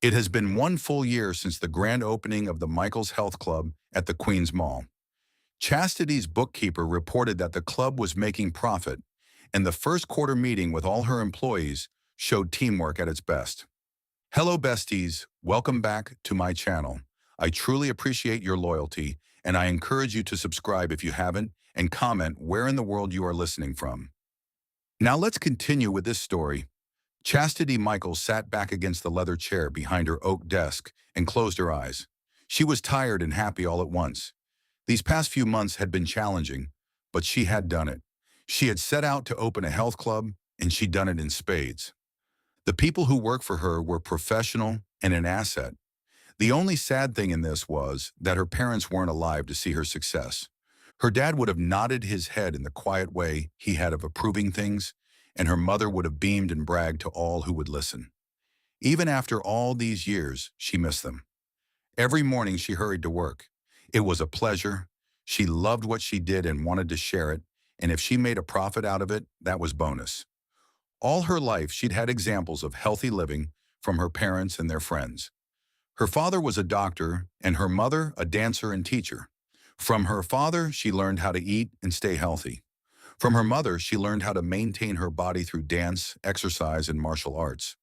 It has been 1 full year since the grand opening of the Michael's Health Club at the Queens Mall. Chastity's bookkeeper reported that the club was making profit, and the first quarter meeting with all her employees showed teamwork at its best. Hello, besties. Welcome back to my channel. I truly appreciate your loyalty, and I encourage you to subscribe if you haven't and comment where in the world you are listening from. Now let's continue with this story. Chastity Michaels sat back against the leather chair behind her oak desk and closed her eyes. She was tired and happy all at once. These past few months had been challenging, but she had done it. She had set out to open a health club, and she'd done it in spades. The people who worked for her were professional and an asset. The only sad thing in this was that her parents weren't alive to see her success. Her dad would have nodded his head in the quiet way he had of approving things, and her mother would have beamed and bragged to all who would listen. Even after all these years, she missed them. Every morning she hurried to work. It was a pleasure. She loved what she did and wanted to share it, and if she made a profit out of it, that was bonus. All her life, she'd had examples of healthy living from her parents and their friends. Her father was a doctor, and her mother a dancer and teacher. From her father, she learned how to eat and stay healthy. From her mother, she learned how to maintain her body through dance, exercise, and martial arts.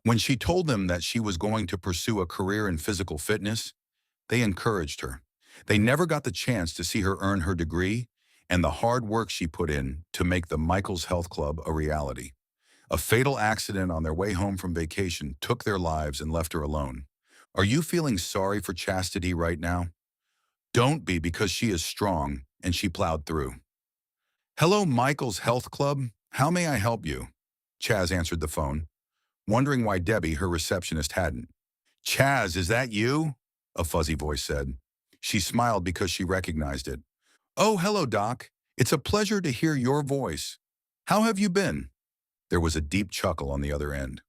When she told them that she was going to pursue a career in physical fitness, they encouraged her. They never got the chance to see her earn her degree and the hard work she put in to make the Michael's Health Club a reality. A fatal accident on their way home from vacation took their lives and left her alone. Are you feeling sorry for Chastity right now? Don't be, because she is strong and she plowed through. Hello, Michael's Health Club. How may I help you? Chaz answered the phone, wondering why Debbie, her receptionist, hadn't. Chaz, is that you? A fuzzy voice said. She smiled because she recognized it. Oh, hello, Doc. It's a pleasure to hear your voice. How have you been? There was a deep chuckle on the other end.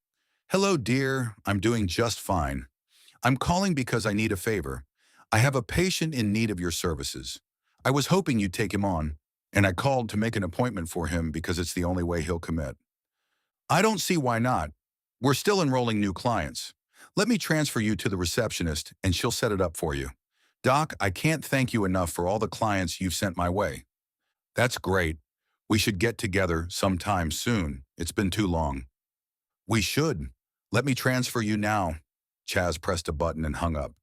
Hello, dear. I'm doing just fine. I'm calling because I need a favor. I have a patient in need of your services. I was hoping you'd take him on, and I called to make an appointment for him because it's the only way he'll commit. I don't see why not. We're still enrolling new clients. Let me transfer you to the receptionist, and she'll set it up for you. Doc, I can't thank you enough for all the clients you've sent my way. That's great. We should get together sometime soon. It's been too long. We should. Let me transfer you now. Chaz pressed a button and hung up.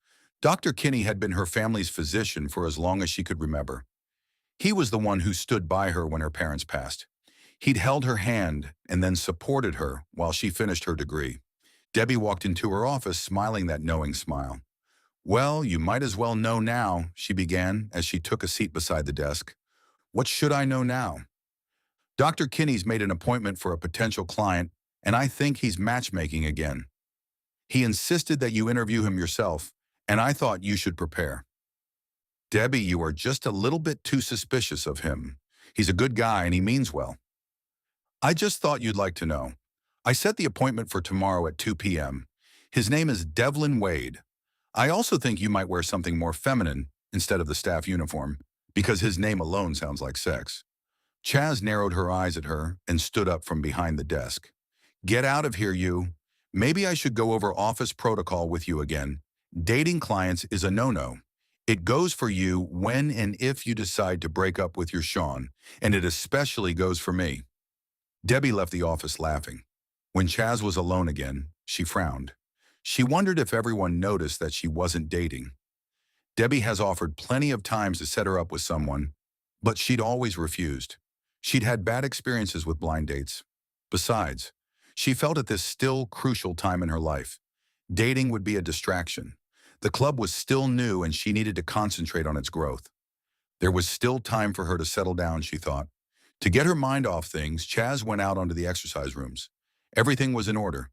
Dr. Kinney had been her family's physician for as long as she could remember. He was the one who stood by her when her parents passed. He'd held her hand and then supported her while she finished her degree. Debbie walked into her office smiling that knowing smile. Well, you might as well know now, she began as she took a seat beside the desk. What should I know now? Dr. Kinney's made an appointment for a potential client, and I think he's matchmaking again. He insisted that you interview him yourself, and I thought you should prepare. Debbie, you are just a little bit too suspicious of him. He's a good guy and he means well. I just thought you'd like to know. I set the appointment for tomorrow at 2 p.m. His name is Devlin Wade. I also think you might wear something more feminine instead of the staff uniform, because his name alone sounds like sex. Chaz narrowed her eyes at her and stood up from behind the desk. Get out of here, you. Maybe I should go over office protocol with you again. Dating clients is a no-no. It goes for you when and if you decide to break up with your Sean, and it especially goes for me. Debbie left the office laughing. When Chaz was alone again, she frowned. She wondered if everyone noticed that she wasn't dating. Debbie has offered plenty of times to set her up with someone, but she'd always refused. She'd had bad experiences with blind dates. Besides, she felt at this still crucial time in her life, dating would be a distraction. The club was still new and she needed to concentrate on its growth. There was still time for her to settle down, she thought. To get her mind off things, Chaz went out onto the exercise rooms. Everything was in order.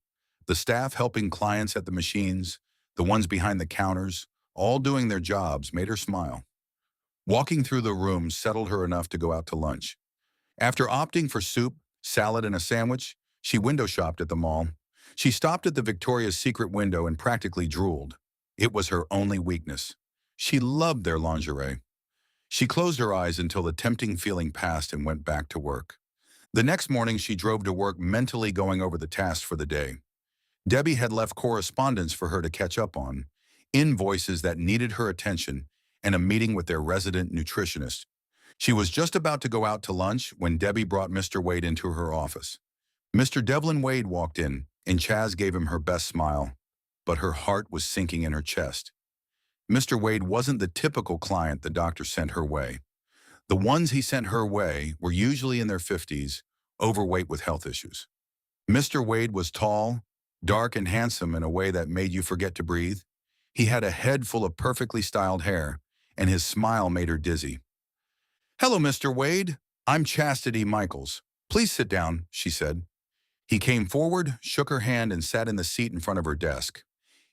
The staff helping clients at the machines, the ones behind the counters, all doing their jobs, made her smile. Walking through the rooms settled her enough to go out to lunch. After opting for soup, salad, and a sandwich, she window shopped at the mall. She stopped at the Victoria's Secret window and practically drooled. It was her only weakness. She loved their lingerie. She closed her eyes until the tempting feeling passed and went back to work. The next morning, she drove to work mentally going over the tasks for the day. Debbie had left correspondence for her to catch up on, invoices that needed her attention, and a meeting with their resident nutritionist. She was just about to go out to lunch when Debbie brought Mr. Wade into her office. Mr. Devlin Wade walked in, and Chaz gave him her best smile, but her heart was sinking in her chest. Mr. Wade wasn't the typical client the doctor sent her way. The ones he sent her way were usually in their 50s, overweight with health issues. Mr. Wade was tall, dark, and handsome in a way that made you forget to breathe. He had a head full of perfectly styled hair, and his smile made her dizzy. "Hello, Mr. Wade. I'm Chastity Michaels. Please sit down," she said. He came forward, shook her hand, and sat in the seat in front of her desk.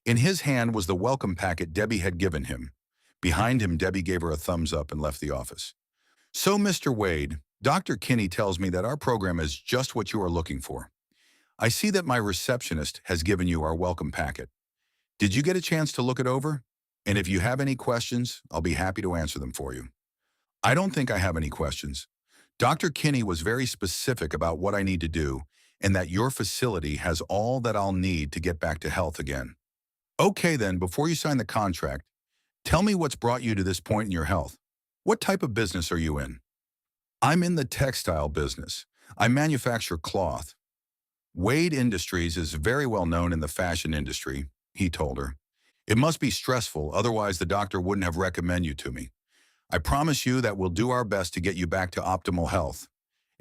In his hand was the welcome packet Debbie had given him. Behind him, Debbie gave her a thumbs up and left the office. "So, Mr. Wade, Dr. Kinney tells me that our program is just what you are looking for. I see that my receptionist has given you our welcome packet. Did you get a chance to look it over? And if you have any questions, I'll be happy to answer them for you." "I don't think I have any questions. Dr. Kinney was very specific about what I need to do and that your facility has all that I'll need to get back to health again." "Okay then, before you sign the contract, tell me what's brought you to this point in your health. What type of business are you in?" "I'm in the textile business. I manufacture cloth." "Wade Industries is very well known in the fashion industry," he told her. "It must be stressful, otherwise the doctor wouldn't have recommended you to me. I promise you that we'll do our best to get you back to optimal health.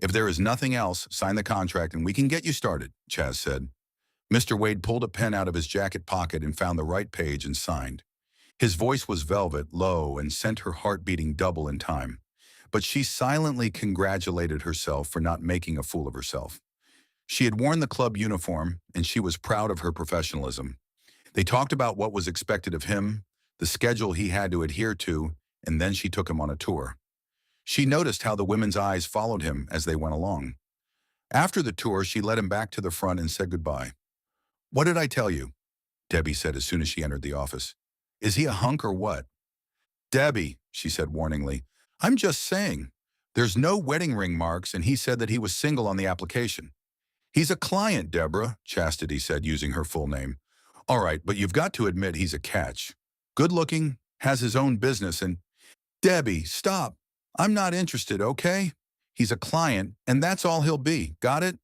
If there is nothing else, sign the contract and we can get you started," Chaz said. Mr. Wade pulled a pen out of his jacket pocket and found the right page and signed. His voice was velvet, low, and sent her heart beating double in time. But she silently congratulated herself for not making a fool of herself. She had worn the club uniform, and she was proud of her professionalism. They talked about what was expected of him, the schedule he had to adhere to, and then she took him on a tour. She noticed how the women's eyes followed him as they went along. After the tour, she led him back to the front and said goodbye. "What did I tell you?" Debbie said as soon as she entered the office. "Is he a hunk or what?" "Debbie," she said warningly, "I'm just saying. There's no wedding ring marks, and he said that he was single on the application." "He's a client, Deborah," Chastity said, using her full name. "All right, but you've got to admit he's a catch. Good-looking, has his own business, and—" "Debbie, stop. I'm not interested, okay? He's a client, and that's all he'll be. Got it?"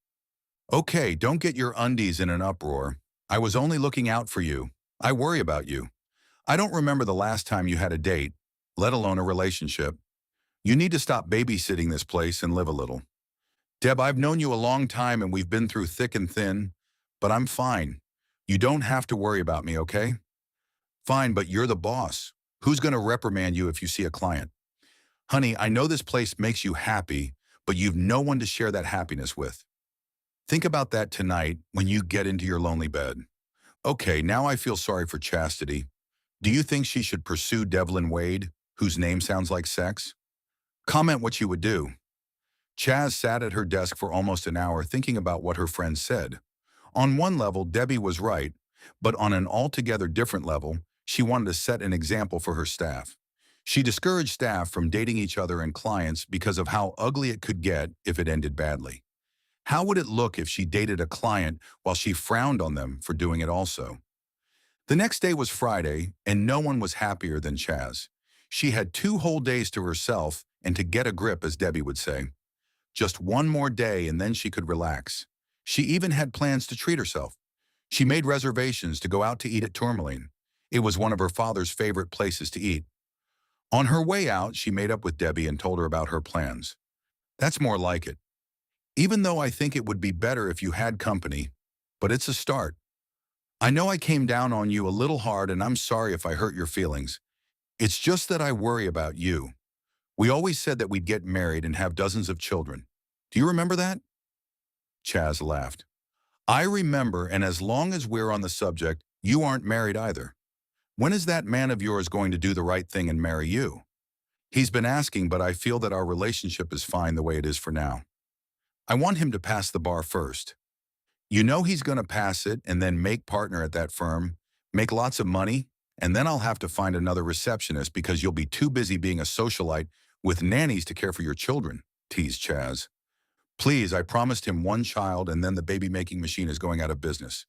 "Okay, don't get your undies in an uproar. I was only looking out for you. I worry about you. I don't remember the last time you had a date, let alone a relationship. You need to stop babysitting this place and live a little. Deb, I've known you a long time and we've been through thick and thin, but I'm fine. You don't have to worry about me, okay?" "Fine, but you're the boss. Who's going to reprimand you if you see a client?" "Honey, I know this place makes you happy, but you've no one to share that happiness with. Think about that tonight when you get into your lonely bed." "Okay, now I feel sorry for Chastity. Do you think she should pursue Devlin Wade, whose name sounds like sex? Comment what you would do." Chaz sat at her desk for almost an hour thinking about what her friend said. On one level, Debbie was right, but on an altogether different level, she wanted to set an example for her staff. She discouraged staff from dating each other and clients because of how ugly it could get if it ended badly. How would it look if she dated a client while she frowned on them for doing it also? The next day was Friday, and no one was happier than Chaz. She had 2 whole days to herself and to get a grip, as Debbie would say. Just one more day and then she could relax. She even had plans to treat herself. She made reservations to go out to eat at Tourmaline. It was one of her father's favorite places to eat. On her way out, she made up with Debbie and told her about her plans. "That's more like it. Even though I think it would be better if you had company, but it's a start. I know I came down on you a little hard and I'm sorry if I hurt your feelings. It's just that I worry about you. We always said that we'd get married and have dozens of children. Do you remember that?" Chaz laughed. "I remember, and as long as we're on the subject, you aren't married either. When is that man of yours going to do the right thing and marry you?" "He's been asking, but I feel that our relationship is fine the way it is for now. I want him to pass the bar first. You know he's going to pass it and then make partner at that firm, make lots of money, and then I'll have to find another receptionist because you'll be too busy being a socialite with nannies to care for your children," teased Chaz. "Please, I promised him 1 child and then the baby-making machine is going out of business.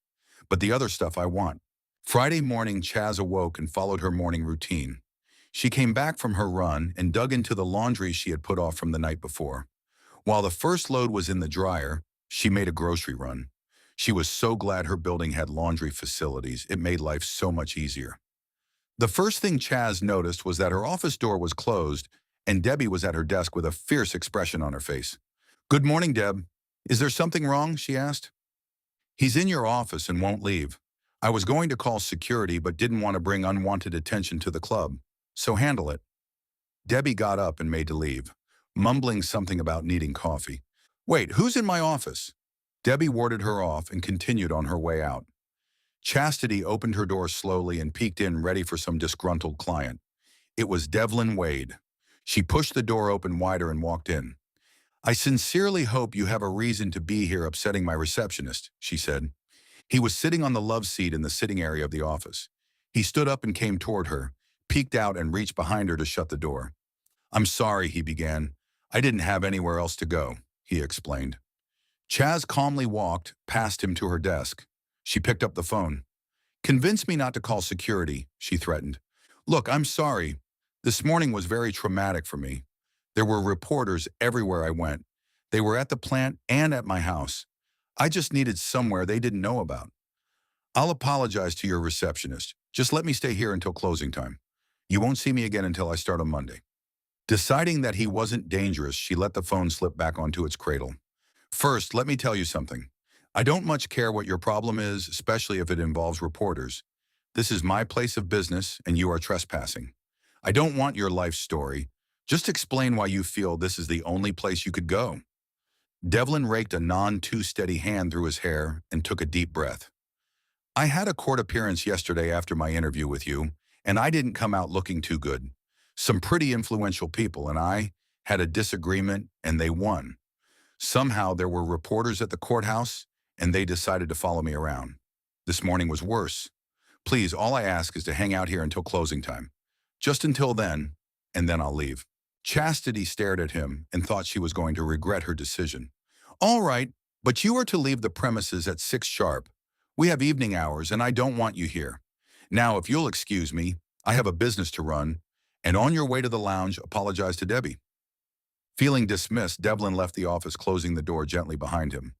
but the other stuff I want. Friday morning, Chaz awoke and followed her morning routine. She came back from her run and dug into the laundry she had put off from the night before. While the first load was in the dryer, she made a grocery run. She was so glad her building had laundry facilities. It made life so much easier. The first thing Chaz noticed was that her office door was closed and Debbie was at her desk with a fierce expression on her face. "Good morning, Deb. Is there something wrong?" she asked. "He's in your office and won't leave. I was going to call security but didn't want to bring unwanted attention to the club. So handle it." Debbie got up and made to leave, mumbling something about needing coffee. "Wait, who's in my office?" Debbie warded her off and continued on her way out. Chastity opened her door slowly and peeked in, ready for some disgruntled client. It was Devlin Wade. She pushed the door open wider and walked in. "I sincerely hope you have a reason to be here upsetting my receptionist," she said. He was sitting on the love seat in the sitting area of the office. He stood up and came toward her, peeked out and reached behind her to shut the door. "I'm sorry," he began. "I didn't have anywhere else to go," he explained. Chaz calmly walked past him to her desk. She picked up the phone. "Convince me not to call security," she threatened. "Look, I'm sorry. This morning was very traumatic for me. There were reporters everywhere I went. They were at the plant and at my house. I just needed somewhere they didn't know about. I'll apologize to your receptionist. Just let me stay here until closing time. You won't see me again until I start on Monday." Deciding that he wasn't dangerous, she let the phone slip back onto its cradle. "First, let me tell you something. I don't much care what your problem is, especially if it involves reporters. This is my place of business, and you are trespassing. I don't want your life story. Just explain why you feel this is the only place you could go." Devlin raked a non-too-steady hand through his hair and took a deep breath. "I had a court appearance yesterday after my interview with you, and I didn't come out looking too good. Some pretty influential people and I had a disagreement, and they won. Somehow there were reporters at the courthouse, and they decided to follow me around. This morning was worse. Please, all I ask is to hang out here until closing time. Just until then, and then I'll leave." Chastity stared at him and thought she was going to regret her decision. "All right, but you are to leave the premises at 6 sharp. We have evening hours, and I don't want you here. Now, if you'll excuse me, I have a business to run, and on your way to the lounge, apologize to Debbie." Feeling dismissed, Devlin left the office, closing the door gently behind him.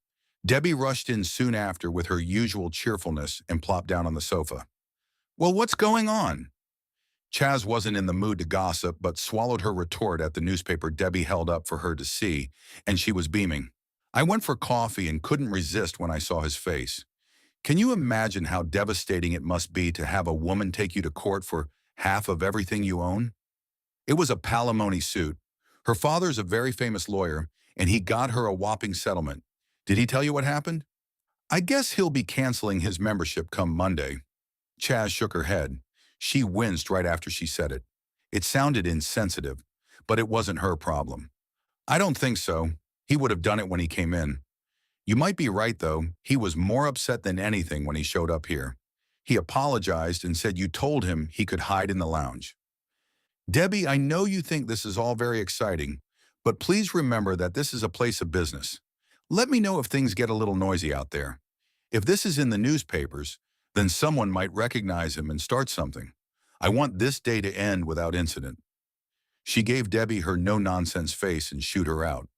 Debbie rushed in soon after with her usual cheerfulness and plopped down on the sofa. "Well, what's going on?" Chaz wasn't in the mood to gossip, but swallowed her retort at the newspaper Debbie held up for her to see, and she was beaming. "I went for coffee and couldn't resist when I saw his face. Can you imagine how devastating it must be to have a woman take you to court for half of everything you own? It was a PALIMONY suit. Her father's a very famous lawyer, and he got her a whopping settlement. Did he tell you what happened?" "I guess he'll be canceling his membership come Monday." Chaz shook her head. She winced right after she said it. It sounded insensitive, but it wasn't her problem. "I don't think so. He would have done it when he came in." "You might be right, though. He was more upset than anything when he showed up here. He apologized and said you told him he could hide in the lounge." "Debbie, I know you think this is all very exciting, but please remember that this is a place of business. Let me know if things get a little noisy out there. If this is in the newspapers, then someone might recognize him and start something. I want this day to end without incident." She gave Debbie her no-nonsense face and shooed her out.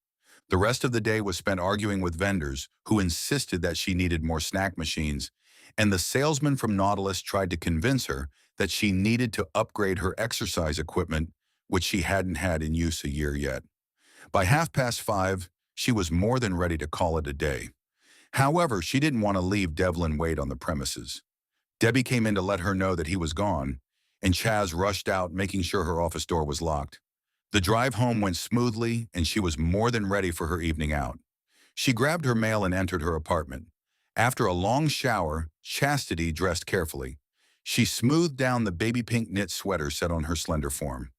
The rest of the day was spent arguing with vendors who insisted that she needed more snack machines, and the salesman from Nautilus tried to convince her that she needed to upgrade her exercise equipment, which she hadn't had in use a year yet. By 5:30, she was more than ready to call it a day. However, she didn't want to leave Devlin Wade on the premises. Debbie came in to let her know that he was gone, and Chaz rushed out, making sure her office door was locked. The drive home went smoothly, and she was more than ready for her evening out. She grabbed her mail and entered her apartment. After a long shower, Chastity dressed carefully. She smoothed down the baby pink knit sweater set on her slender form.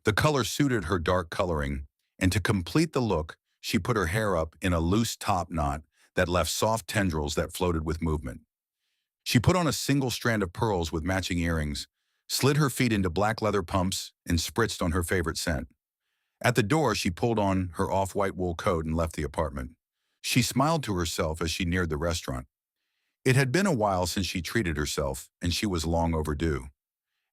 The color suited her dark coloring, and to complete the look, she put her hair up in a loose top knot that left soft tendrils that floated with movement. She put on a single strand of pearls with matching earrings, slid her feet into black leather pumps, and spritzed on her favorite scent. At the door, she pulled on her off-white wool coat and left the apartment. She smiled to herself as she neared the restaurant. It had been a while since she treated herself, and she was long overdue.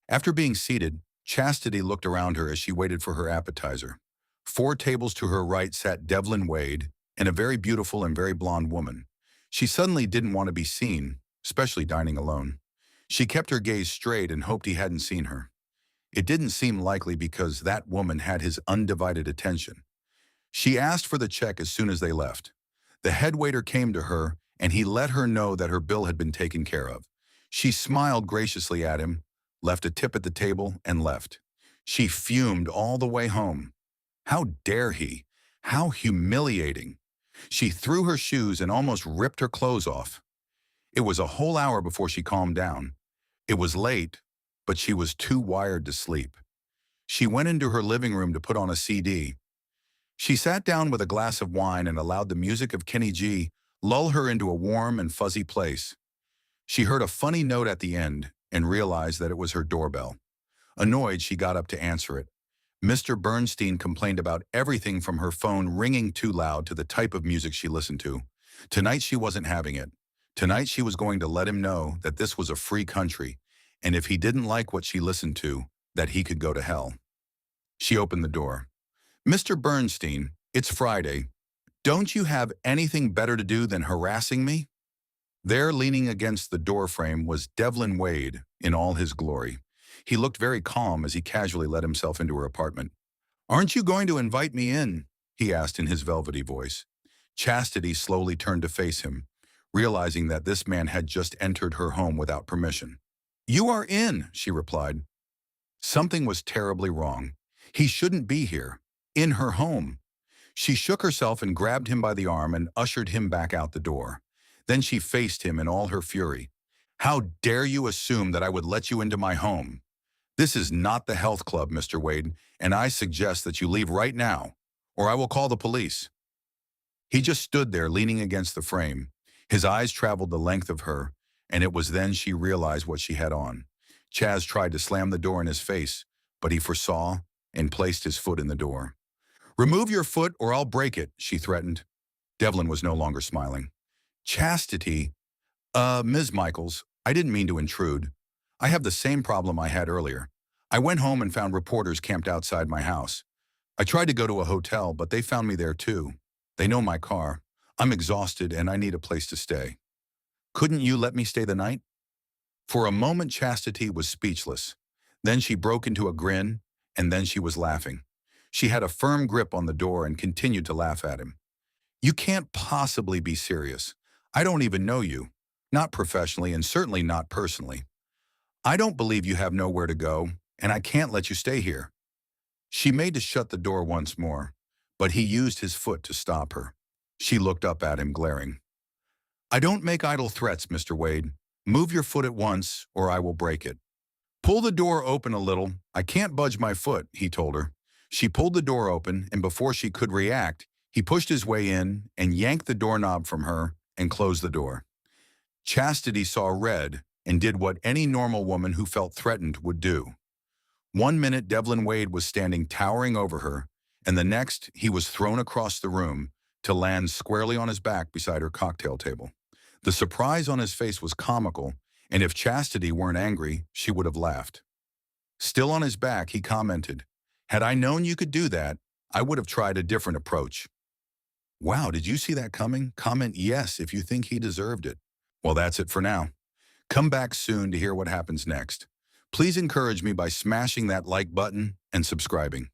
After being seated, Chastity looked around her as she waited for her appetizer. 4 tables to her right sat Devlin Wade and a very beautiful and very blonde woman. She suddenly didn't want to be seen, especially dining alone. She kept her gaze straight and hoped he hadn't seen her. It didn't seem likely because that woman had his undivided attention. She asked for the check as soon as they left. The head waiter came to her, and he let her know that her bill had been taken care of. She smiled graciously at him, left a tip at the table, and left. She fumed all the way home. How dare he? How humiliating. She threw her shoes and almost ripped her clothes off. It was a whole hour before she calmed down. It was late, but she was too wired to sleep. She went into her living room to put on a CD. She sat down with a glass of wine and allowed the music of Kenny G lull her into a warm and fuzzy place. She heard a funny note at the end and realized that it was her doorbell. Annoyed, she got up to answer it. Mr. Bernstein complained about everything from her phone ringing too loud to the type of music she listened to. Tonight she wasn't having it. Tonight she was going to let him know that this was a free country, and if he didn't like what she listened to, that he could go to hell. She opened the door. Mr. Bernstein, it's Friday. Don't you have anything better to do than harassing me? There, leaning against the doorframe, was Devlin Wade in all his glory. He looked very calm as he casually let himself into her apartment. Aren't you going to invite me in? He asked in his velvety voice. Chastity slowly turned to face him, realizing that this man had just entered her home without permission. You are in, she replied. Something was terribly wrong. He shouldn't be here, in her home. She shook herself and grabbed him by the arm and ushered him back out the door. Then she faced him in all her fury. How dare you assume that I would let you into my home? This is not the health club, Mr. Wade, and I suggest that you leave right now, or I will call the police. He just stood there leaning against the frame. His eyes traveled the length of her, and it was then she realized what she had on. Chaz tried to slam the door in his face, but he foresaw and placed his foot in the door. Remove your foot or I'll break it, she threatened. Devlin was no longer smiling. Chastity, Ms. Michaels, I didn't mean to intrude. I have the same problem I had earlier. I went home and found reporters camped outside my house. I tried to go to a hotel, but they found me there too. They know my car. I'm exhausted and I need a place to stay. Couldn't you let me stay the night? For a moment, Chastity was speechless. Then she broke into a grin, and then she was laughing. She had a firm grip on the door and continued to laugh at him. You can't possibly be serious. I don't even know you. Not professionally and certainly not personally. I don't believe you have nowhere to go, and I can't let you stay here. She made to shut the door once more, but he used his foot to stop her. She looked up at him, glaring. I don't make idle threats, Mr. Wade. Move your foot at once, or I will break it. Pull the door open a little. I can't budge my foot, he told her. She pulled the door open, and before she could react, he pushed his way in and yanked the doorknob from her and closed the door. Chastity saw red and did what any normal woman who felt threatened would do. 1 minute, Devlin Wade was standing towering over her, and the next, he was thrown across the room to land squarely on his back beside her cocktail table. The surprise on his face was comical, and if Chastity weren't angry, she would have laughed. Still on his back, he commented, Had I known you could do that, I would have tried a different approach. Wow, did you see that coming? Comment yes if you think he deserved it. Well, that's it for now. Come back soon to hear what happens next. Please encourage me by smashing that like button and subscribing.